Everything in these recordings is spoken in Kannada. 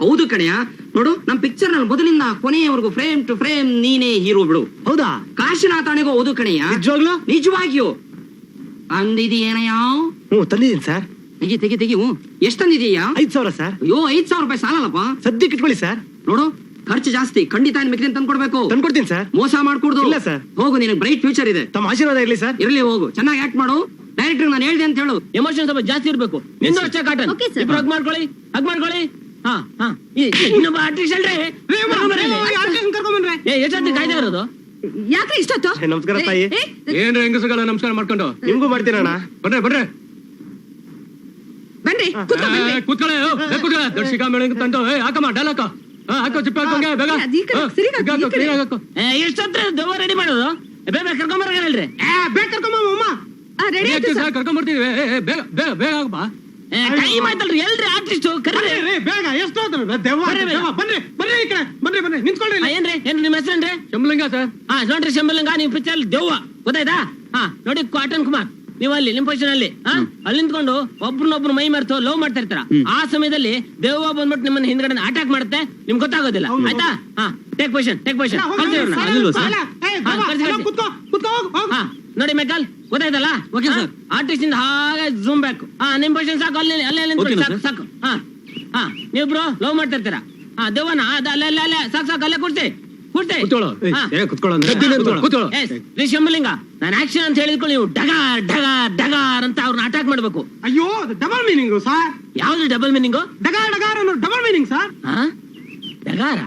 ಹೌದು ಕಣೆಯ, ನೋಡು ನಮ್ ಪಿಕ್ಚರ್ ನಲ್ಲಿ ಮೊದಲಿಂದ ಕೊನೆಯವರೆಗೂ ಫ್ರೇಮ್ ಟು ಫ್ರೇಮ್ ನೀನೇ ಹೀರೋ ಬಿಡು. ಹೌದಾ? ಕಾಶಿನಾಥನಿಗೂ ಹೌದು ಕಣೆಯ, ನಿಜವಾಗಿಯೂ ಅಂದಿದೀಯನಯ್ಯ? ತಂದಿದ್ದೀನಿ ಸರ್. ತೆಗಿ ಎಷ್ಟು ತಂದಿದೀಯಾ? 5,000 ಸರ್. ಅಯ್ಯೋ 5,000 ರೂಪಾಯಿ ಸಾಲಲ್ಲಪ್ಪ. ಸದ್ಯಕ್ಕೆ ಇಟ್ಕೊಳ್ಳಿ ಸರ್. ನೋಡು ಖರ್ಚು ಜಾಸ್ತಿ, ಖಂಡಿತ ಮಿಕ್ಕಿನ ತಂದ್ಕೊಡ್ಬೇಕು. ತಂದ್ಕೊಡ್ತೀನಿ ಸರ್. ಮೋಸ ಮಾಡ್ಕೊಡ್ದು. ಇಲ್ಲ ಸರ್. ಹೋಗು, ನಿನಗೆ ಬ್ರೈಟ್ ಫ್ಯೂಚರ್ ಇದೆ. ತಮ್ಮ ಆಶೀರ್ವಾದ ಇರ್ಲಿ ಸರ್. ಇರ್ಲಿ, ಹೋಗು, ಚೆನ್ನಾಗಿ ಆಕ್ಟ್ ಮಾಡು. ಡೈರೆಕ್ಟರ್ ನಾನು ಹೇಳ್ದೆ ಅಂತ ಹೇಳು. ಎಮೋಷನ್ ಸ್ವಲ್ಪ ಜಾಸ್ತಿ ಇರ್ಬೇಕು. ನಿಂದು ಅಷ್ಟೇ ಕಾಟನ್. ಇಬ್ರು ಹಗ್ ಮಾಡ್ಕೊಳ್ಳಿ. ಇನ್ನೊಬ್ಬ ಆರ್ಟಿಸ್ಟ್ ಅಲ್ರಿ ಎಷ್ಟೊತ್ತಿ ಕಾಯ್ದೆ ಇರೋದು? ಯಾಕೆ ಇಷ್ಟೊತ್ತು? ನಮಸ್ಕಾರ ತಾಯಿ. ಏನ್ರಿ ಹೆಂಗಸಗಳ ನಮಸ್ಕಾರ ಮಾಡ್ಕೊಂಡು ನಿಮ್ಗೂ ಮಾಡ್ತೀರಣ್ಣ. ಬರ್ರಿ ಬನ್ರಿ ಕೂತ್ಕೊಳ್ಳೆ. ದರ್ಶಿಕಾ ಮೇಳ ತಂದು ಹಾಕಮ್ಮ ಡಾಲಕ ಹಾಕೋ ಚಿಪ್ಪ ಹಾಕೋಂಗೆ ಬೇಗ ಎಷ್ಟೊತ್ತರ ದೆವ್ವ ರೆಡಿ ಮಾಡೋದು? ಬೇಗ ಕರ್ಕೊಂಬರ ಹೇಳ್ರಿ. ಬೇಗ ಕರ್ಕೊಂಬಮ್ಮ. ಕರ್ಕೊಂಬರ್ತೀವಿ, ಬೇಗ ಬೇಗ ಬೇಗ ಆಗಪ್ಪ. ಟೈಮ್ ಆಯ್ತಲ್ರಿ, ಎಲ್ರಿ ಆರ್ಟಿಸ್ಟ್ ಕರೀರಿ ಬೇಗ. ಎಷ್ಟು ಬನ್ನಿ ನಿಂತ್ಕೊಳ್ರಿ. ಏನ್ರಿ ನಿಮ್ಮ ಹೆಸರೇನ್ರಿ? ಶಂಭಲಿಂಗ ಸರ್. ನೋಡ್ರಿ ಶಂಭಲಿಂಗ, ನಿಮ್ ಪಿಕ್ಚರ್ ದೆವ್ವ ಗೊತ್ತಾಯ್ತಾ? ನೋಡಿ ಕಾಟನ್ ಕುಮಾರ್, ನೀವು ಅಲ್ಲಿ ನಿಮ್ ಪೊಸಿಷನ್ ಅಲ್ಲಿ ಅಲ್ಲಿ ನಿಂತ್ಕೊಂಡು ಒಬ್ರನ್ನೊಬ್ರು ಮೈ ಮರೆತು ಲವ್ ಮಾಡ್ತಾ ಇರ್ತಾರ. ಆ ಸಮಯದಲ್ಲಿ ದೆವ್ವ ಬಂದ್ಬಿಟ್ಟು ನಿಮ್ಮನ್ನ ಹಿಂದ್ಗಡೆ ಅಟ್ಯಾಕ್ ಮಾಡುತ್ತೆ, ನಿಮ್ಗೆ ಗೊತ್ತಾಗೋದಿಲ್ಲ. ಆಯ್ತಾ? Take position. ನೋಡಿ ಮೆಕಲ್ ಗೊತ್ತಾಯ್ತಲ್ಲ? ಆರ್ಟಿಸ್ಟ್ ಇಂದ ಹಾಗೆ ಜೂಮ್ ಬ್ಯಾಕ್. ನಿಮ್ ಪೊಸಿಷನ್ ಸಾಕು, ಅಲ್ಲಿ ಸಾಕು. ನೀವಿಬ್ರು ಲವ್ ಮಾಡ್ತಾ ಇರ್ತೀರಾ. ದೆವ್ವನ ಅಲ್ಲೇ ಸಾಕು ಅಲ್ಲೇ ಕೂರ್ತಿ. ಶಂಭಲಿಂಗ, ನಾನು ಆಕ್ಷನ್ ಅಂತ ಹೇಳಿದ್ಕೊಂಡು ನೀವು ಡಗಾರ್ ಡಗಾರ್ ಡಗಾರ್ ಅಂತ ಅವ್ರನ್ನ ಅಟ್ಯಾಕ್ ಮಾಡ್ಬೇಕು. ಅಯ್ಯೋ, ಡಬಲ್ ಮೀನಿಂಗ್ ಸರ್. ಯಾವ್ದು ಡಬಲ್ ಮೀನಿಂಗ್? ಡಗಾರ್ ಡಗಾರ್ ಅನ್ನೋ ಡಬಲ್ ಮೀನಿಂಗ್ ಸರ್. ಡಗಾರ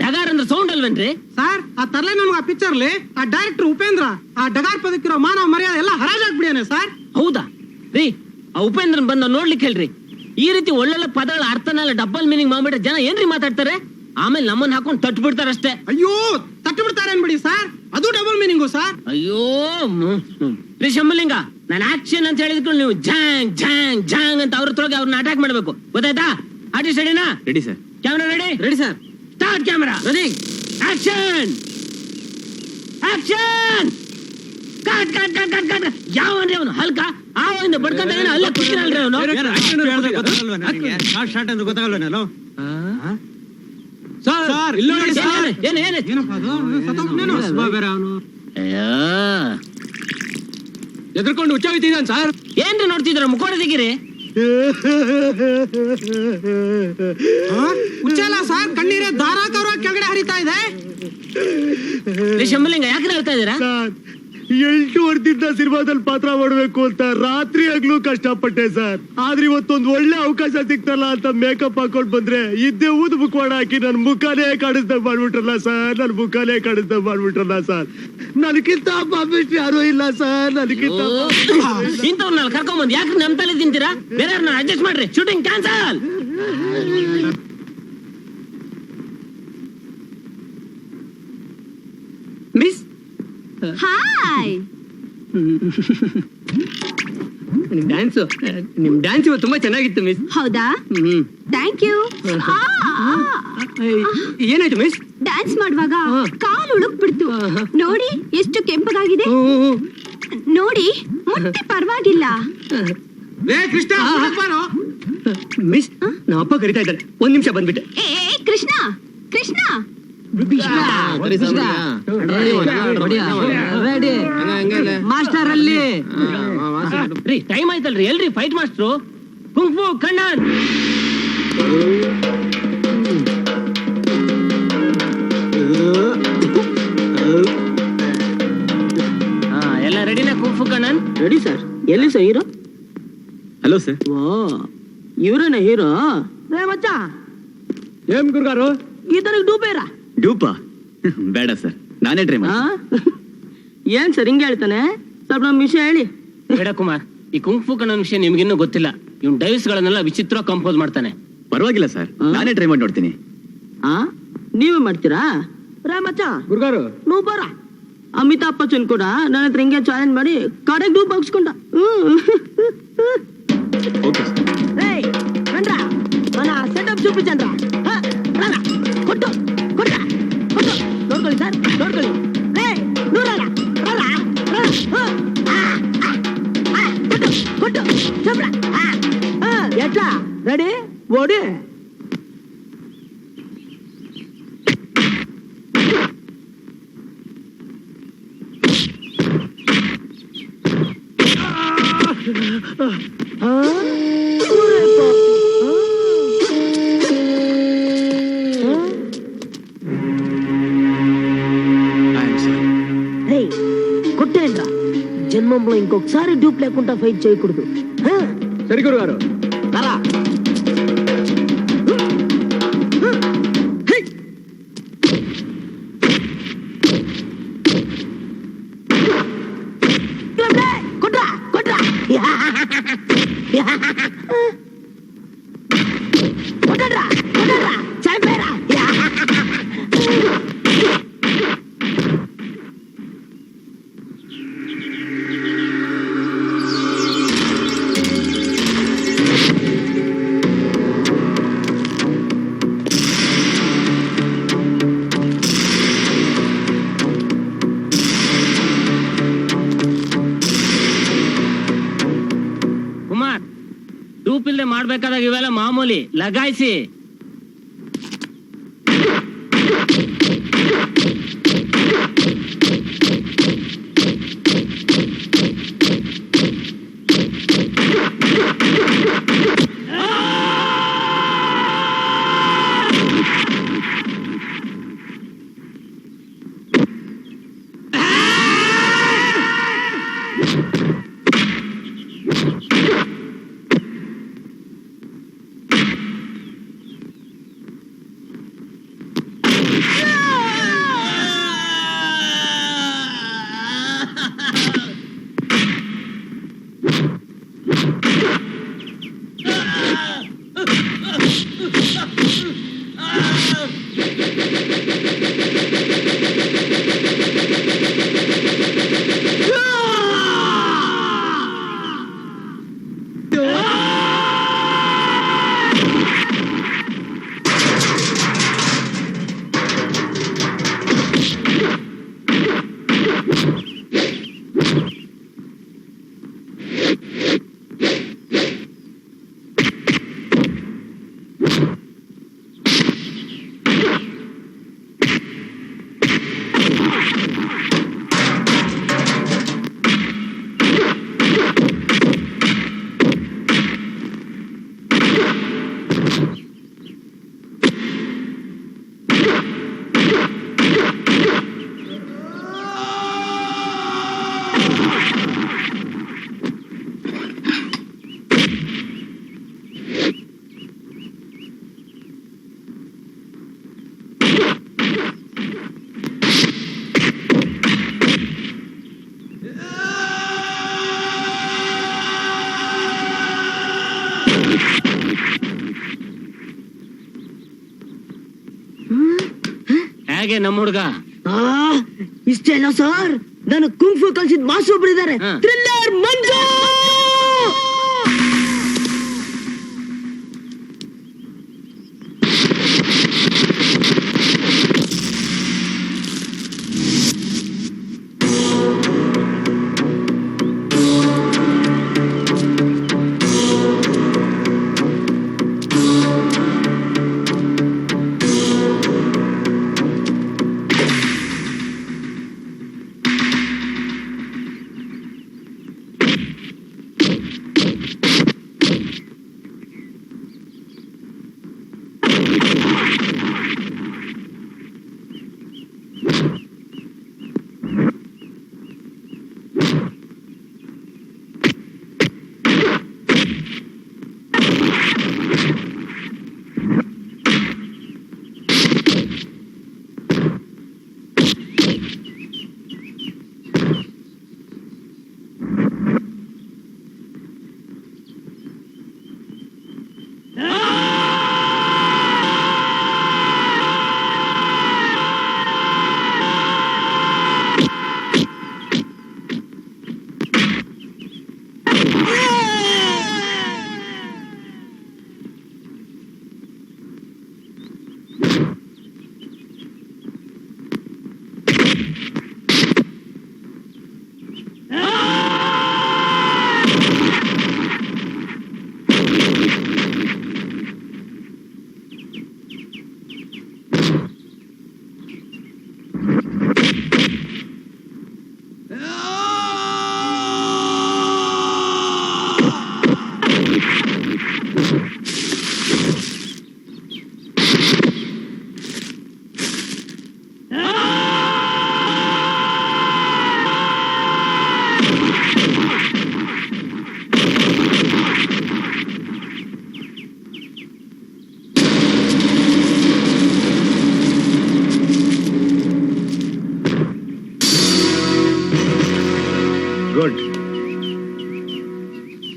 ಡಗಾರ್ ಅಂದ್ರೆ ಸೌಂಡ್ ಅಲ್ವೇನ್ರಿ ಸರ್? ಆ ತರ್ಲೆ ನಮ್ಗೆ ಆ ಪಿಕ್ಚರ್ಲಿ ಆ ಡೈರೆಕ್ಟರ್ ಉಪೇಂದ್ರ ಆ ಡಗಾರ್ ಪದಕ್ಕಿರೋ ಮಾನವ ಮರ್ಯಾದೆ ಎಲ್ಲ ಹರಾಜಾಗ್ಬಿಡಿಯಾನೆ ಸರ್. ಹೌದಾ ರೀ? ಆ ಉಪೇಂದ್ರನ್ ಬಂದ ನೋಡ್ಲಿಕ್ಕೆ ಹೇಳ್ರಿ. ಈ ರೀತಿ ಒಳ್ಳೊಳ್ಳೆ ಪದಗಳ ಅರ್ಥನೆಲ್ಲ ಡಬಲ್ ಮೀನಿಂಗ್ ಮಾಡ್ಬಿಟ್ರೆ ಜನ ಏನ್ರಿ ಮಾತಾಡ್ತಾರೆ? ಆಮೇಲೆ ನಮ್ಮನ್ನ ಹಾಕೊಂಡು ತಟ್ಟು ಬಿಡ್ತಾರ ಅಷ್ಟೇ. ಅಯ್ಯೋ, ತಟ್ಟು ಬಿಡ್ತಾರೆ ಅನ್ಬಿಡಿ ಸರ್, ಅದು ಡಬಲ್ ಮೀನಿಂಗು ಸರ್. ಅಯ್ಯೋ ರೀ ಶಂಭಲಿಂಗ, ನಾನು ಆಕ್ಷನ್ ಅಂತ ಹೇಳಿದ್ಕೊಂಡು ನೀವು ಜಾಂಗ್ ಜಾಂಗ್ ಜಾಂಗ್ ಅಂತ ಅವ್ರ ತೊಳಗೆ ಅವ್ರನ್ನ ಅಟ್ಯಾಕ್ ಮಾಡ್ಬೇಕು. ಗೊತ್ತಾಯ್ತಾ? ಆರ್ಟಿಸ್ಟ್ ರೆಡಿನಾ? Ready sir. Camera ready? Ready sir. Start camera. Ready. Action action. Cut cut cut cut cut. ಯಾವನ್ರಿ ಅವನು? ಹಲ್ಕ ಆವಿಂದ ಬಡ್ಕೊಂಡ ಅಲ್ಲೇ ಕೂತಿರಲ್ರಿ ಅವನು. ಸರ್ ಎದ್ರಕೊಂಡು ಹುಚ್ಚಾಗಿದ್ದಾನೆ ಸರ್. ಏನ್ರಿ ನೋಡ್ತಿದ್ರ? ಮುಖೋಡ ತೆಗೀರಿ. ಹುಚ್ಚಲ್ಲ ಸರ್, ಕಣ್ಣೀರೇ ಧಾರಾಕಾರ ಕೆಳಗಡೆ ಹರಿತಾ ಇದೆ. ಶಂಭಲಿಂಗ, ಯಾಕೆ ಹೇಳ್ತಾ ಇದೀರಾ? 8 ವರ್ಷದಿಂದ ಸಿನಿಮಾದಲ್ಲಿ ಪಾತ್ರ ಮಾಡಬೇಕು ಅಂತ ರಾತ್ರಿ ಆಗ್ಲೂ ಕಷ್ಟಪಟ್ಟೆ ಸರ್. ಆದ್ರೆ ಇವತ್ತೊಂದು ಒಳ್ಳೆ ಅವಕಾಶ ಸಿಕ್ತಲ್ಲ ಅಂತ ಮೇಕಪ್ ಹಾಕೊಂಡ್ ಬಂದ್ರೆ ಇದ್ದೇ ಊದ್ ಮುಖವಾಡ ಹಾಕಿ ನನ್ ಮುಖಾನೇ ಕಾಣಿಸ್ದಂಗ್ ಮಾಡ್ಬಿಟ್ರಲ್ಲ ಸರ್. ನನಗಿಂತ ಪಾಪಿಸ್ಟ್ ಯಾರು ಇಲ್ಲ ಸರ್. ಇಂಥವ್ರನ್ನ ಕರ್ಕೊಂಬಂದ್ ಯಾಕೆ ನಮ್ ತಲೆ ತಿಂತೀರಾ? ಬೇರೆ ಅಡ್ಜಸ್ಟ್ ಮಾಡ್ರಿ. Shooting cancel. Miss, hi. ನಿಮ್ ಡ್ಯಾನ್ಸ್ ಇವತ್ತು ತುಂಬಾ ಚೆನ್ನಾಗಿತ್ತು ಮಿಸ್. ಹೌದಾ? Thank you. ಏನಾಯ್ತು ಮಿಸ್? ಡ್ಯಾನ್ಸ್ ಮಾಡುವಾಗ ಕಾಲು ಉಳುಕ್ ಬಿಡ್ತು. ನೋಡಿ ಎಷ್ಟು ಕೆಂಪಗಾಗಿದೆ. ನೋಡಿ ಮುಟ್ಟಿ ಪರವಾಗಿಲ್ಲ. ಕೃಷ್ಣ ಮಿಸ್, ನಮ್ಮ ಅಪ್ಪ ಕರಿತಾ ಇದ್ದಾರೆ, 1 ನಿಮಿಷ ಬಂದ್ಬಿಟ್ಟೆ. ಏ ಕೃಷ್ಣ, ಕೃಷ್ಣ ಮಾಸ್ಟರ್ ಅಲ್ಲಿ ರೀ, ಟೈಮ್ ಆಯ್ತಲ್ರಿ. ಎಲ್ರಿ ಫೈಟ್ ಮಾಸ್ಟ್ರು? ಕುಂಫು ಕಣ್ಣನ್. ಎಲ್ಲ ರೆಡಿನಾ? Kung fu Kannan ready sir. ಎಲ್ಲಿ ಸರ್ ಹೀರೋ? Hello sir. ಇವರೇನ ಹೀರೋ? ಮಚ್ಚ, ಏನ್ ಗುರುಗಾರು ಈತನಿಗೆ ಡೂಬೇರಾ? ಡೂಪಾ ಬೇಡ ಸರ್, ನಾನೇ ಟ್ರೈ ಮಾಡಿ. ಏನ್ ಸರ್ ಹಿಂಗೆ ಹೇಳ್ತಾನೆ? ಸ್ವಲ್ಪ ನಮ್ ವಿಷಯ ಹೇಳಿ. ಬೇಡ ಕುಮಾರ್, ಈ ಕುಂಫು ಕಣ್ಣನ್ ವಿಷಯ ನಿಮ್ಗಿನ್ನೂ ಗೊತ್ತಿಲ್ಲ. ಇವ್ನ ಡೈವ್ಸ್ ಗಳನ್ನೆಲ್ಲ ವಿಚಿತ್ರ ಕಂಪೋಸ್ ಮಾಡ್ತಾನೆ. ಪರವಾಗಿಲ್ಲ ಸರ್, ನಾನೇ ಟ್ರೈ ಮಾಡಿ ನೋಡ್ತೀನಿ. ನೀವೇ ಮಾಡ್ತೀರಾ? ಮಚ್ಚ ಗುರುಗಾರು ನೀವು ಬರ. ಅಮಿತಾಬ್ ಬಚ್ಚನ್ ಕೂಡ ನನ್ನ ಹತ್ರ ಹಿಂಗೆ ಚಾಲೆಂಜ್ ಮಾಡಿ ಕಡೆಗೆ ಡೂಪ್ ಹಾಕ್ಸ್ಕೊಂಡ. Okay sir. ಸೆಟಪ್ చూపించండి ಕೊಟ್ಟು ಕೊಟ್ಟ ಕೊಟ್ಟು ನೋಡ್ಕೊಳ್ಳಿ ಸರ್, ನೋಡ್ಕೊಳ್ಳಿ. ಕೊಟ್ಟು ಕೊಟ್ಟು ಚಂದ್ರ ಕೊಟ್ಟ ರೆಡಿ ಓಡಿ కొట్టేంట్రా జన్మంలో ఇంకొకసారి డూప్ లేకుండా ఫైట్ చేయకూడదు సరి గురుగారు అలా కొట్రా కొట్రా కొట్టరా కొట్టరా చంపేరా ಕುಮಾರ್ ಡೂಪ್ ಇಲ್ದೆ ಮಾಡ್ಬೇಕಾದಾಗ ಇವೆಲ್ಲ ಮಾಮೂಲಿ ಲಗಾಯಿಸಿ. ಹೇಗೆ ನಮ್ಮ ಹುಡುಗ? ಇಷ್ಟೇನಾ ಸರ್? ನಾನು ಕುಂಫು ಕಲ್ಸಿದ್ ಮಾಸ್ಟರ್ ಒಬ್ರು ಇದ್ದಾರೆ, thriller Manju.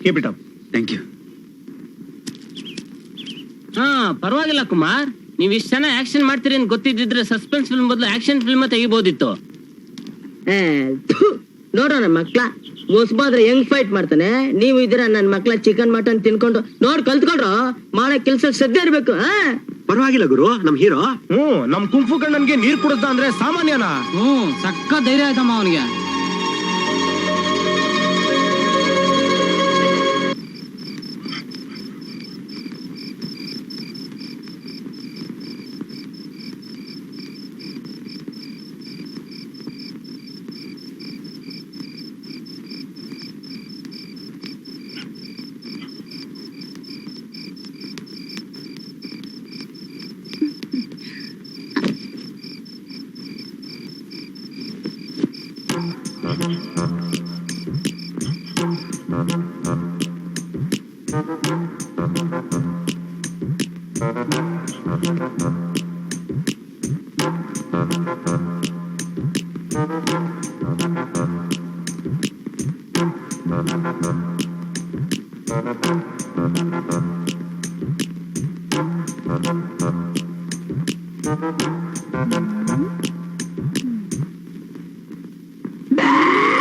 Keep it up. Thank you. ಹಾ ಪರವಾಗಿಲ್ಲ ಕುಮಾರ್, ನೀವ್ ಇಷ್ಟ ಚೆನ್ನಾಗಿ ಆಕ್ಷನ್ ಮಾಡ್ತೀರಿ ಅಂತ ಗೊತ್ತಿದ್ರೆ ಸಸ್ಪೆನ್ಸ್ ಫಿಲ್ಮ್ ಬದಲು ಆಕ್ಷನ್ ಫಿಲ್ಮ್ ತೆಗಿಬೋದಿತ್ತು. ನೋಡೋಣ ಮಕ್ಳ ಹೊಸಬಾದ್ರೆ ಹೆಂಗ್ ಫೈಟ್ ಮಾಡ್ತಾನೆ. ನೀವು ಇದೀರ ನನ್ ಮಕ್ಳ ಚಿಕನ್ ಮಟನ್ ತಿನ್ಕೊಂಡು ನೋಡ್ ಕಲ್ತ್ಕೊಂಡ್ರು. ಮಾಡೋ ಕೆಲ್ಸ ಶ್ರದ್ಧೆ ಇರ್ಬೇಕು. ಪರವಾಗಿಲ್ಲ ಗುರು, ನಮ್ ಹೀರೋ. ನಮ್ ಕುಂಫು ಕಣ್ಣನ್ಗೆ ನೀರ್ ಕುಡಿಸ್ದ ಅಂದ್ರೆ ಸಾಮಾನ್ಯನಾ? ಸಕ್ಕ ಧೈರ್ಯ ಆಯ್ತಮ್ಮ ಅವನಿಗೆ.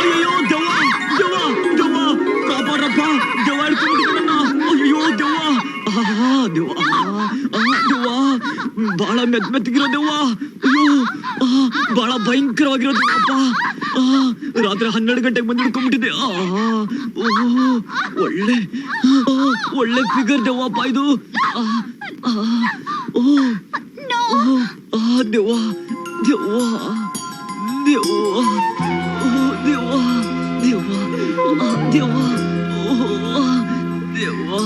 ಅಯ್ಯೋ ದೆವ್ವ ದೆವ್ವ ದೆವ್ವ ಕಾಪಾಡ್ರಪ್ಪ, ದೆವ್ವ ಹಿಡ್ಕೊಂಡ್ಬಿಟ್ಟಿದೆ ನನ್ನ. ಅಯ್ಯೋ ದೆವ್ವ, ದೆವ್ವ ದೆವ್ವ, ಬಹಳ ಮೆತ್ತಗಿರೋ ದೆವ್ವ. ಅಯ್ಯೋ ಬಹಳ ಭಯಂಕರವಾಗಿರೋ ದೆವ್ವಪ್ಪ. ರಾತ್ರಿ 12 ಗಂಟೆಗೆ ಬಂದು ಹಿಡ್ಕೊಂಡ್ಬಿಟ್ಟಿದೆ. ಒಳ್ಳೆ ಒಳ್ಳೆ ಫಿಗರ್ ದೆವ್ವಪ್ಪ ಇದು. ದೆವ್ವ ದೆವ್ವ ದೆವ್ವ ದೆವ್ವ ದೆವ್ವ ದೆವ್ವ ದೆವ್ವ.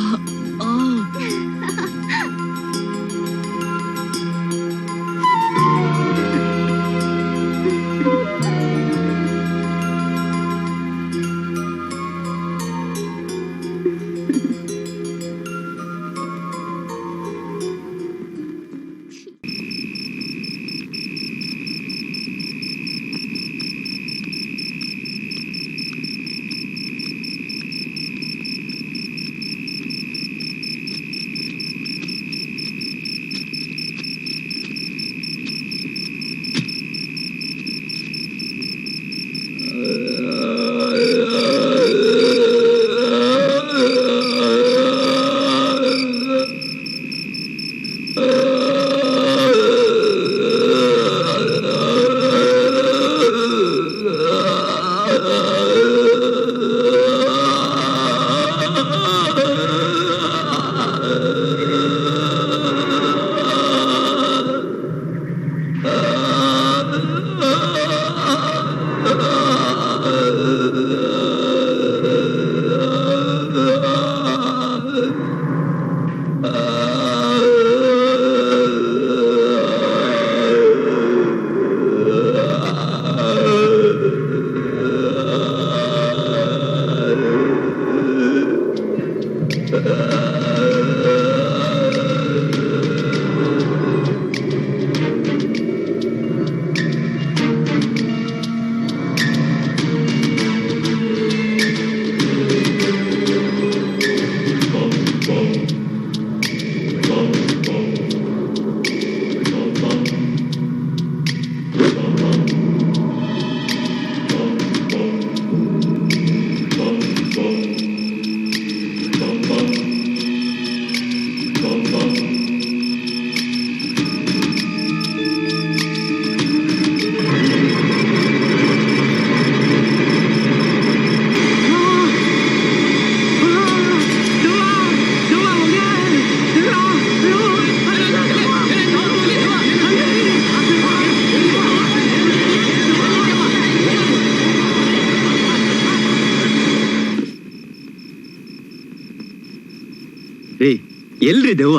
ಎಲ್ರಿ ದೆವ್ವ?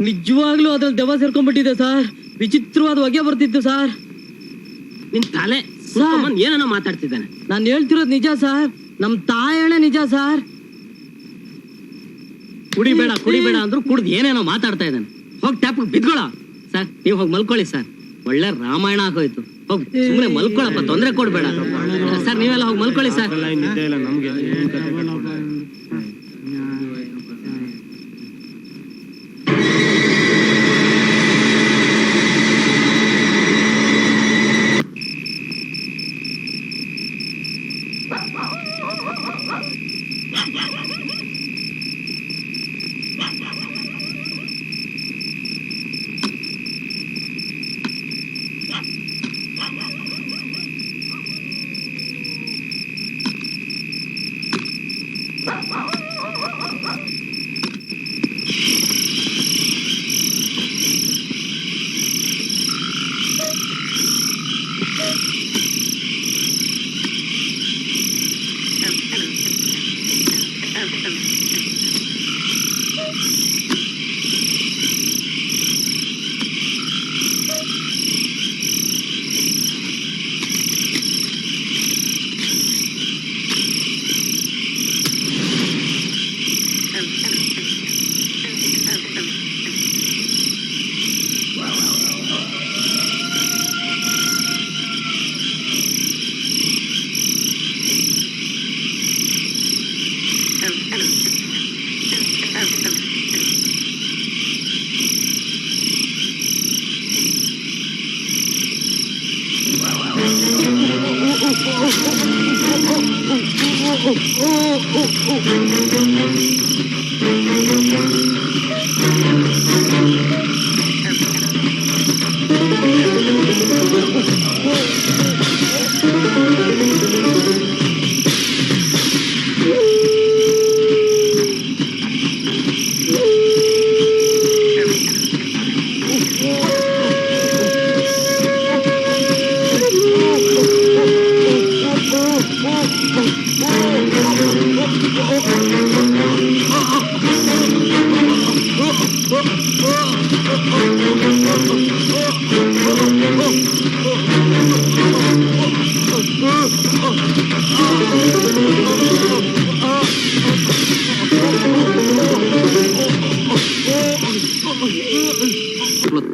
ನಿಜವಾಗ್ಲೂ ಅದ್ರಲ್ಲಿ ದೆವ್ವ ಸೇರ್ಕೊಂಡ್ಬಿಟ್ಟಿದೆ ಸರ್. ವಿಚಿತ್ರವಾದ ಹೊಗೆ ಬರ್ತಿತ್ತು ಸರ್. ನಿನ್ ತಲೆ ಏನೋ ಮಾತಾಡ್ತಿದ್ದಾನೆ. ನಾನು ಹೇಳ್ತಿರೋದು ನಿಜ ಸರ್. ನಮ್ ತಾಯಣೆ ನಿಜ ಸರ್. ಕುಡಿಬೇಡ ಕುಡಿಬೇಡ ಅಂದ್ರು ಕುಡ್ದು ಏನೇನೋ ಮಾತಾಡ್ತಾ ಇದ್ದಾನೆ. ಹೋಗಿ ಟ್ಯಾಪ್ ಬಿದ್ಕೊಳ್ಳ ಸರ್. ನೀವ್ ಹೋಗಿ ಮಲ್ಕೊಳ್ಳಿ ಸರ್. ಒಳ್ಳೆ ರಾಮಾಯಣ ಆಗೋಯ್ತು. ಹೋಗಿ ಸುಮ್ಮನೆ ಮಲ್ಕೊಳಪ್ಪ, ತೊಂದ್ರೆ ಕೊಡ್ಬೇಡ ಸರ್. ನೀವೆಲ್ಲ ಹೋಗಿ ಮಲ್ಕೊಳ್ಳಿ ಸರ್.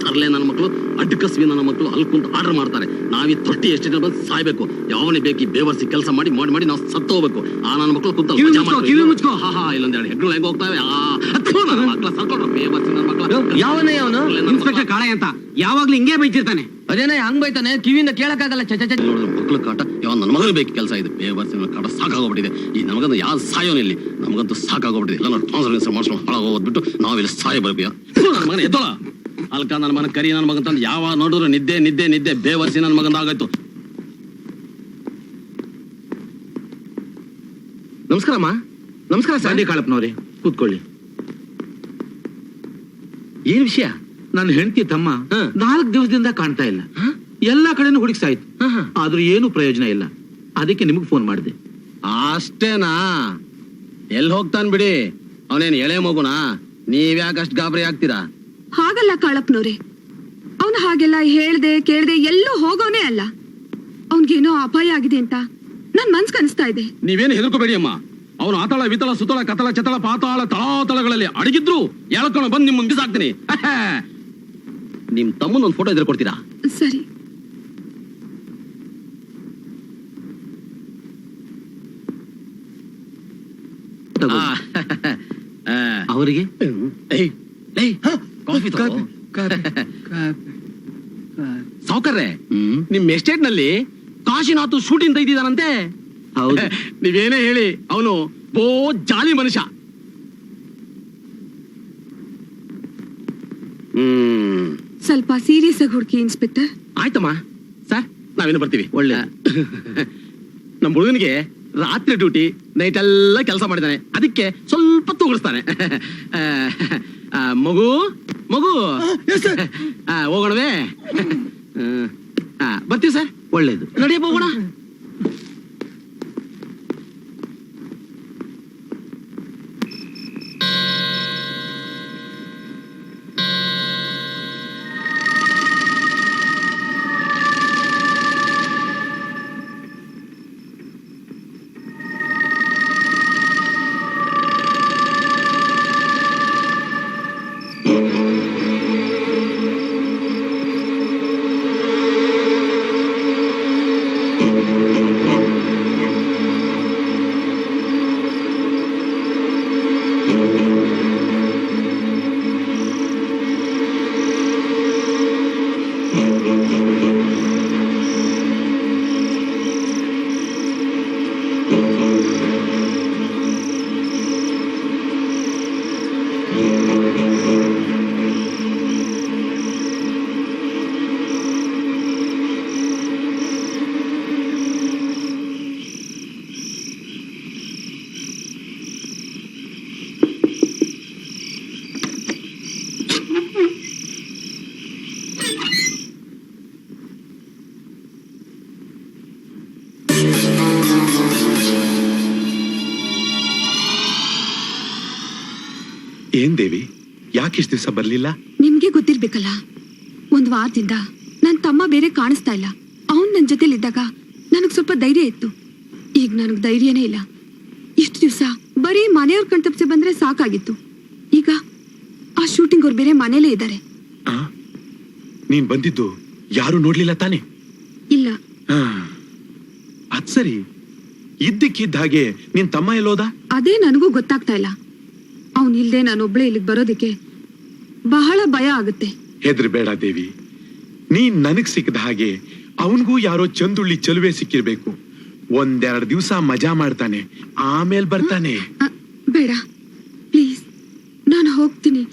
ತರಲೆ ನನ್ನ ಮಕ್ಕಳು, ಅಡ್ಕಸ್ವಿ ನನ್ನ ಮಕ್ಕಳು ಅಲ್ಲಿ ಕುಂತು ಆರ್ಡರ್ ಮಾಡ್ತಾರೆ. ನಾವೀ ತೊಟ್ಟಿ ಎಷ್ಟು ಜನ ಬಂದು ಸಾಯ್ಬೇಕು. ಯಾವನೇ ಬೇಕಿ ಬೇವರ್ಸಿ ಕೆಲಸ ಮಾಡಿ ಮಾಡಿ ಮಾಡಿ ನಾವು ಸತ್ತು ಹೋಗ್ಬೇಕು. ಆ ನನ್ನ ಮಕ್ಕಳು ಕುಂತ ಇಲ್ಲೊಂದ್ ಎರಡು ಹೆಗ್ಗಳು ಹೆಂಗ್ ಹೋಗ್ತಾವೆ. ನನ್ನ ಮಕ್ಕಳ ಸರ್ಕೊಂಡು ಬೇವರ್ಸಿ ನನ್ನ ಮಕ್ಕಳು. ಯಾವನೇ ಅವನು ಇನ್ಸ್ಪೆಕ್ಟರ್ ಕಾಳೆ ಅಂತ ಯಾವಾಗ್ಲೂ ಹಿಂಗೆ ಬೈತಿರ್ತಾನೆ. ಅದೇನೇ ಹಂಗ್ ಬೈತಾನೆ, ಕಿವಿಯಿಂದ ಕೇಳಕ್ಕಾಗಲ್ಲ. ನೋಡಿದ್ರೆ ಮಕ್ಕಳು ಕಾಟ ಯಾವ ನನ್ನ ಮಗನ ಬೇಕು ಕೆಲಸ ಇದೆ. ಬೇವರ್ಸಿ ನನ್ನ ಕಾಟ ಸಾಕಾಗೋಗ್ಬಿಟ್ಟಿದೆ. ಈ ನಮಗಂತೂ ಯಾರು ಸಾಯೋನಿಲ್ಲಿ, ನಮಗಂತೂ ಸಾಕಾಗೋಗ್ಬಿಟ್ಟಿದೆ. ಎಲ್ಲ ನಾವು ಟ್ರಾನ್ಸ್ಫರ್ ಮಾಡ್ಸ್ಕೊಂಡು ಹಾಳಾಗೋಗ್ಬಿಟ್ಟು ನಾವಿಲ್ಲಿ ಸಾಯ ಬರ್ತೀಯ. ನನ್ನ ಮಗನ ಎದ್ದೋಳ ಅಲ್ಕ ನನ್ನ ಮಗನ ಕರಿ ನನ್ನ ಮಗನ್ ತಂದು ಯಾವ ನೋಡಿದ್ರು ನಿದ್ದೆ ನಿದ್ದೆ ನಿದ್ದೆ ಬೇವರ್ಸಿ ನನ್ನ ಮಗಂದ ಆಗಾಯ್ತು. ನಮಸ್ಕಾರಮ್ಮ. ನಮಸ್ಕಾರ ಸರ್. ಕಾಳಪ್ಪನವ್ರೆ, ಕೂತ್ಕೊಳ್ಳಿ. ಏನ್ ವಿಷಯ? ನನ್ನ ಹೆಂಡತಿ ತಮ್ಮ 4 ದಿವಸದಿಂದ ಕಾಣ್ತಾ ಇಲ್ಲ. ಎಲ್ಲಾ ಕಡೆನೂ ಹುಡುಕ್ಸಾಯ್ತು, ಆದ್ರೂ ಏನು ಪ್ರಯೋಜನ ಇಲ್ಲ. ಅದಕ್ಕೆ ನಿಮಗ್ ಫೋನ್ ಮಾಡಿದೆ. ಅಷ್ಟೇನಾ? ಎಲ್ಲಿ ಹೋಗ್ತಾನ್ ಬಿಡಿ, ಅವನೇನ್ ಎಳೆ ಮಗುನಾ? ನೀವ್ಯಾಕಷ್ಟು ಗಾಬರಿ ಆಗ್ತೀರಾ? ಹಾಗಲ್ಲ ಕಾಳಪ್ಪನವ್ರೆ, ಅವನು ಹಾಗೆಲ್ಲ ಹೇಳ್ದೆ ಕೇಳ್ದೆ ಎಲ್ಲೂ ಹೋಗೋನೇ ಅಲ್ಲ. ಅವನ್ಗೇನೋ ಅಪಾಯ ಆಗಿದೆ ಅಂತ ನನ್ ಮನ್ಸ್ ಕನಿಸ್ತಾ ಇದೆ. ನೀವೇನು ಹೆದರ್ಕೋಬೇಡಿ ಅಮ್ಮ. ಅವನು ಆತಳ ವಿತಳ ಸುತಳ ಕತಳ ಚತಳ ಪಾತಾಳ ತಳಾತಳಗಳಲ್ಲಿ ಅಡಗಿದ್ರು ಎಳ್ಕೊಂಡು ಬಂದು ನಿಮ್ ಮುಂದೆ ಸಾಕ್ತೀನಿ. ನಿಮ್ ತಮ್ಮನ ಒಂದು ಫೋಟೋ ಇದ್ರೆ ಕೊಡ್ತೀರಾ? ಸರಿ. ಅವರಿಗೆ ಕಾಫಿ ಸಾವುಕಾರ್ರೆ, ನಿಮ್ ಎಸ್ಟೇಟ್ ನಲ್ಲಿ ಕಾಶಿನಾಥ್ ಶೂಟಿಂಗ್ ತೆಗ್ದಿದಾನಂತೆ. ಹೌದು. ನೀವೇನೇ ಹೇಳಿ ಅವನು ಬೋ ಜಾಲಿ ಮನುಷ್ಯ. ಸ್ವಲ್ಪ ಸೀರಿಯಸ್ ಆಗಿ ಹುಡುಕಿ ಇನ್ಸ್ಪೆಕ್ಟರ್. ಆಯ್ತಮ್ಮ ಸರ್, ನಾವೇನು ಬರ್ತೀವಿ. ಒಳ್ಳೆ ನಮ್ಮ ಹುಡುಗನಿಗೆ ರಾತ್ರಿ ಡ್ಯೂಟಿ, ನೈಟ್ ಎಲ್ಲ ಕೆಲಸ ಮಾಡಿದ್ದಾನೆ. ಅದಕ್ಕೆ ಸ್ವಲ್ಪ ತೂಗಿಸ್ತಾನೆ. ಮಗು ಮಗು ಹೋಗೋಣವೇ? ಬರ್ತೀವಿ ಸರ್. ಒಳ್ಳೇದು. ನಡಿಯಪ್ಪ ಹೋಗೋಣ. ಏನ್ ದೇವಿ ಯಾಕಿಷ್ಟು ದಿವಸ ಬರ್ಲಿಲ್ಲ? ನಿಮ್ಗೆ ಗೊತ್ತಿರ್ಬೇಕಲ್ಲ, 1 ವಾರದಿಂದ ನನ್ ತಮ್ಮ ಬೇರೆ ಕಾಣಿಸ್ತಾ ಇಲ್ಲ. ಅವನ್ ನನ್ ಜೊತೆಲಿ ಇದ್ದಾಗ ನನಗ್ ಸ್ವಲ್ಪ ಧೈರ್ಯ ಇತ್ತು. ಈಗ ನನಗ್ ಧೈರ್ಯನೇ ಇಲ್ಲ. ಇಷ್ಟು ದಿವಸ ಬರೀ ಮನೆಯವ್ರ ಕಣ್ತಪ್ಸೆ ಬಂದ್ರೆ ಸಾಕಾಗಿತ್ತು. ಈಗ ಆ ಶೂಟಿಂಗ್ ಅವ್ರು ಬೇರೆ ಮನೇಲೇ ಇದ್ದಾರೆ. ನೀನ್ ಬಂದಿದ್ದು ಯಾರು ನೋಡ್ಲಿಲ್ಲ ತಾನೆ? ಇಲ್ಲ. ಅದ್ ಸರಿ, ಇದ್ದಕ್ಕಿದ್ದ ಹಾಗೆ ನಿನ್ ತಮ್ಮ ಎಲ್ಲೋದ? ಅದೇ ನನಗೂ ಗೊತ್ತಾಗ್ತಾ ಇಲ್ಲ. ಅವನ್ ಇಲ್ದೆ ನಾನೊಬ್ಳೆ ಇಲ್ಲಿಗೆ ಬರೋದಕ್ಕೆ ಬಹಳ ಭಯ ಆಗುತ್ತೆ. ಹೆದ್ರಬೇಡ ದೇವಿ, ನೀನ್ ನನಗ್ ಸಿಕ್ಕದ ಹಾಗೆ ಅವನ್ಗೂ ಯಾರೋ ಚಂದುಳ್ಳಿ ಚಲುವೆ ಸಿಕ್ಕಿರ್ಬೇಕು. 1-2 ದಿವಸ ಮಜಾ ಮಾಡ್ತಾನೆ, ಆಮೇಲೆ ಬರ್ತಾನೆ. ಬೇಡ ಪ್ಲೀಸ್, ನಾನು ಹೋಗ್ತೀನಿ.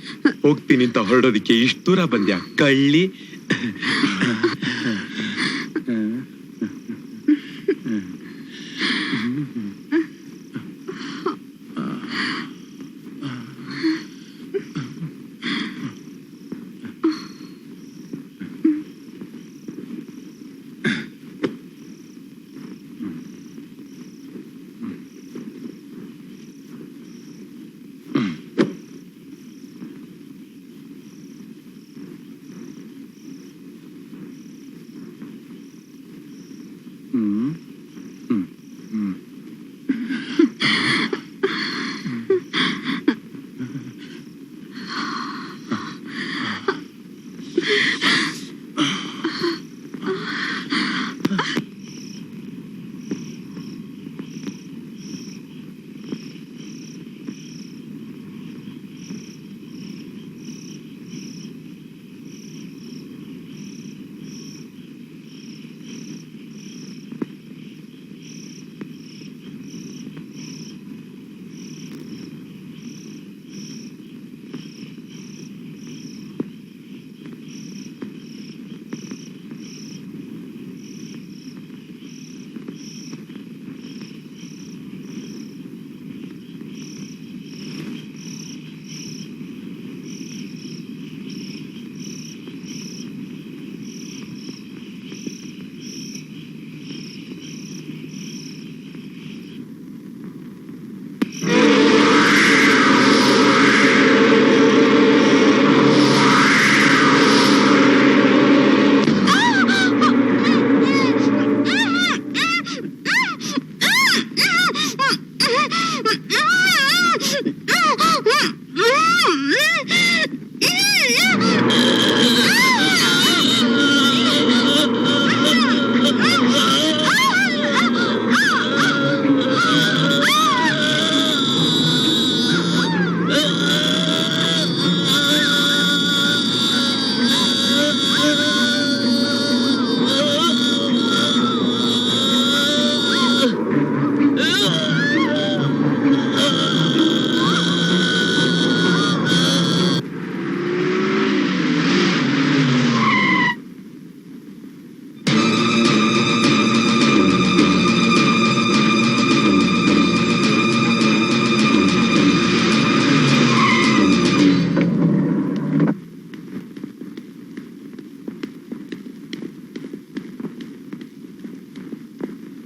ಹೋಗ್ತೀನಿ ಅಂತ ಹೊರಡೋದಿಕ್ಕೆ ಇಷ್ಟು ದೂರ ಬಂದ್ಯಾ ಕಳ್ಳಿ?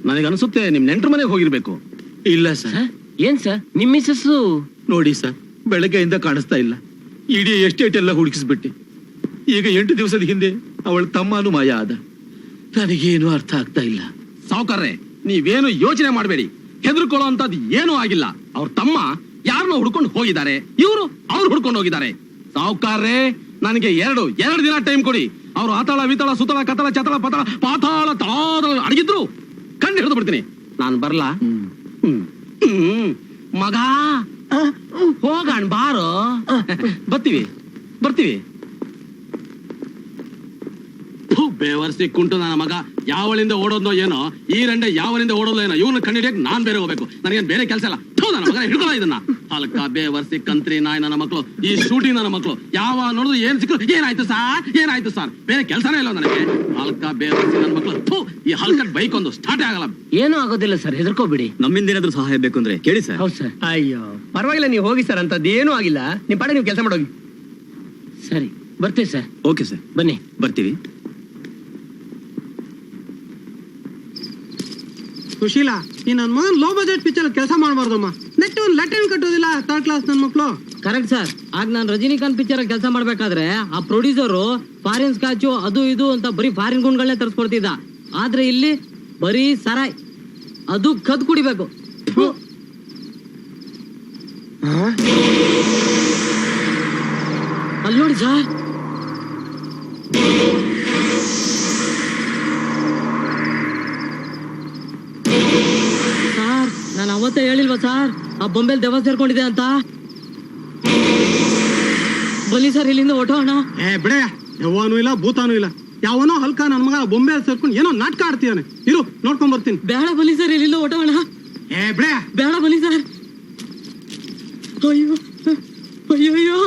ನನಗನ್ಸುತ್ತೆ ನಿಮ್ ನೆಂಟ್ರ ಮನೆಗೆ ಹೋಗಿರ್ಬೇಕು. ಇಲ್ಲ ಸರ್. ಏನ್ ಸರ್, ನಿಮ್ ಮಿಸ್ಸಸ್? ನೋಡಿ ಸರ್, ಬೆಳಗ್ಗೆಯಿಂದ ಕಾಣಿಸ್ತಾ ಇಲ್ಲ. ಇಡೀ ಎಸ್ಟೇಟ್ ಎಲ್ಲ ಹುಡುಕಿಸ್ಬಿಟ್ಟು ಈಗ 8 ದಿವಸದ ಹಿಂದೆ ಅವಳ ತಮ್ಮನೂ ಮಾಯ ಆದ. ನನಗೇನು ಅರ್ಥ ಆಗ್ತಾ ಇಲ್ಲ. ಸಾವುಕಾರ್ರೆ, ನೀವೇನು ಯೋಚನೆ ಮಾಡಬೇಡಿ. ಹೆದರ್ಕೊಳ್ಳೋ ಅಂತದ್ ಏನೂ ಆಗಿಲ್ಲ. ಅವ್ರ ತಮ್ಮ ಯಾರನ್ನ ಹುಡ್ಕೊಂಡು ಹೋಗಿದ್ದಾರೆ, ಇವರು ಅವ್ರು ಹುಡ್ಕೊಂಡು ಹೋಗಿದ್ದಾರೆ. ಸಾವುಕಾರ್ರೆ, ನನಗೆ ಎರಡು ದಿನ ಟೈಮ್ ಕೊಡಿ. ಅವ್ರು ಆತಾಳ ವಿತಾಳ ಸುತಳ ಕತಳ ಚತಳ ಪತಳ ಪಾತಾಳ ತಾಳ ಅಡಗಿದ್ರು ಕಂಡು ಹಿಡಿದು ಬಿಡ್ತೀನಿ. ನಾನು ಬರ್ಲಾ? ಮಗ ಹೋಗಣ ಬಾರೋ. ಬರ್ತೀವಿ. ಬೇವರ್ಸಿ ಕುಂಟು ನನ್ನ ಮಗ ಯಾವಳಿಂದ ಓಡೋದ್ನೋ ಏನೋ, ಈ ರಂಡೆ ಯಾವಳಿಂದ ಓಡೋದ್ನೋ ಏನೋ, ಇವನು ಕಂಡಿಡಿಯಕ್ ನಾನ್ ಬೇರೆ ಹೋಗ್ಬೇಕು. ನನಗೇನ್ ಬೇರೆ ಕೆಲಸ ಇಲ್ಲ. ನನ್ನ ಮಗನ ಹಿಡ್ಕೊಳ್ಳ ಇದನ್ನ. ಹಲ್ಕ ಬೇವರ್ಸಿ ಕಂತ್ರಿ ನಾಯಿ ನನ್ನ ಮಕ್ಕಳು, ಈ ಶೂಟಿಂಗ್ ನನ್ನ ಮಕ್ಕಳು. ಯಾವ ನೋಡಿದ್ರು ಏನ್ ಸಿಕ್ಕರು ಏನಾಯ್ತು ಸಾರ್ ಬೇರೆ ಕೆಲಸನೇ ಇಲ್ಲ ನನಗೆ. ಹಲ್ಕ ಬೇವರ್ಸಿ ನನ್ನ ಮಕ್ಕಳು. ಈ ಹಲ್ಕಟ್ ಬೈಕ್ ಒಂದು ಸ್ಟಾರ್ಟ್ ಆಗಲ್ಲ. ಏನೂ ಆಗೋದಿಲ್ಲ ಸರ್, ಹೆದರ್ಕೋಬಿಡಿ. ನಮ್ಮಿಂದ ಏನಾದ್ರೂ ಸಹಾಯ ಬೇಕು ಅಂದ್ರೆ ಕೇಳಿ ಸರ್. ಹೌದು ಸರ್. ಅಯ್ಯೋ ಪರವಾಗಿಲ್ಲ, ನೀವು ಹೋಗಿ ಸರ್, ಅಂತದ್ದು ಏನೂ ಆಗಿಲ್ಲ. ನಿಮ್ ಪಾಡ ನೀವು ಕೆಲಸ ಮಾಡೋಗಿ. ಸರಿ, ಬರ್ತೀವಿ ಸರ್. ಓಕೆ ಸರ್, ಬನ್ನಿ. ಬರ್ತೀವಿ. ಸುಶೀಲಾ, ಈ ನನ್ ಮಗನ್ ಲೋ ಬಜೆಟ್ ಪಿಕ್ಚರ್ ಕೆಲಸ ಮಾಡಬಾರ್ದಮ್ಮ. ನೆಟ್ ಒಂದು ಲೆಟರ್ ಕಟ್ಟೋದಿಲ್ಲ 3rd ಕ್ಲಾಸ್ ನನ್ ಮಕ್ಳು. Correct sir. ಆಗ ನಾನು ರಜನಿಕಾಂತ್ ಪಿಕ್ಚರ್ ಕೆಲಸ ಮಾಡ್ಬೇಕಾದ್ರೆ ಆ ಪ್ರೊಡ್ಯೂಸರು ಫಾರಿನ್ ಸ್ಕಾಚು ಅದು ಇದು ಅಂತ ಬರೀ ಫಾರಿನ್ ಗುಂಡ್ಗಳನ್ನೇ ತರಿಸ್ಕೊಡ್ತಿದ್ದ. ಆದ್ರೆ ಇಲ್ಲಿ ಬರೀ ಸರಾಯ್, ಅದು ಕದ್ ಕುಡಿಬೇಕು. ಅಲ್ಲಿ ನೋಡಿ ಸರ್, ಸರ್ ನಾನು ಅವತ್ತೇ ಹೇಳಿಲ್ವಾ ಸರ್ ಆ ಬೊಂಬೆಲ್ ದೆವ್ವ ಸೇರ್ಕೊಂಡಿದೆ ಅಂತ. ಬನ್ನಿ ಸರ್ ಇಲ್ಲಿಂದ ಹೊಟ್ಟೋಣ. ಬಿಡೆ, ಯಾವನೂ ಇಲ್ಲ ಭೂತಾನೂ ಇಲ್ಲ. ಯಾವನೋ ಹಲ್ಕ ನನ್ ಮಗ ಬೊಂಬೆ ಸೇರ್ಕೊಂಡು ಏನೋ ನಾಟಕ ಆಡ್ತೀಯಾನೆ. ಇರು ನೋಡ್ಕೊಂಡ್ ಬರ್ತೀನಿ. ಬೇಡ ಬನ್ನಿ ಸರ್ ಇಲ್ಲಿಂದ ಹೊಟ್ಟೋಣ. ಬಿಡೆ, ಬೇಡ ಬನ್ನಿ ಸರ್. ಅಯ್ಯೋ ಅಯ್ಯೋ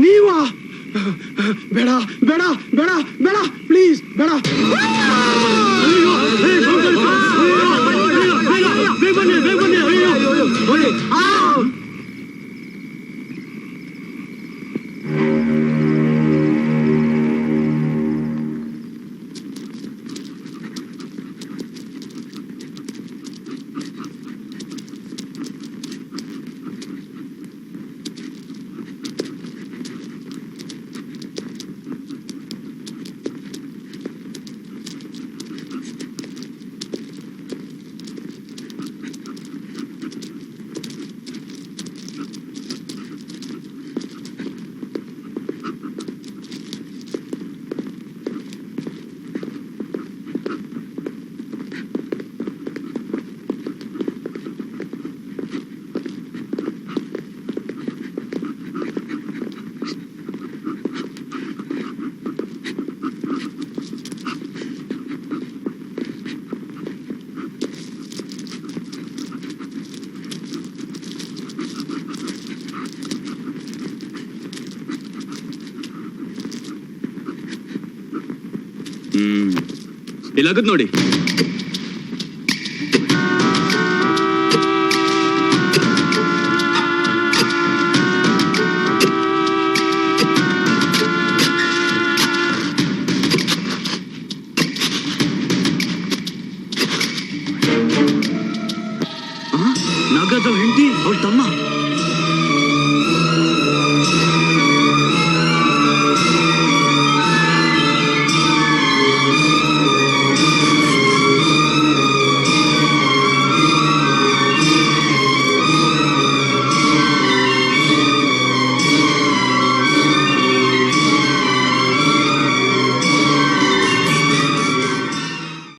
ನೀವಾ? ಬೇಡ ಬೇಡ ಬೇಡ ಬೇಡ ಪ್ಲೀಸ್ ಬೇಡ. ಇಲ್ಲಾಗದ್ ನೋಡಿ. ನಾಗರಾಜ್ ಹೆಂಡತಿ, ಅವಳ ತಮ್ಮ.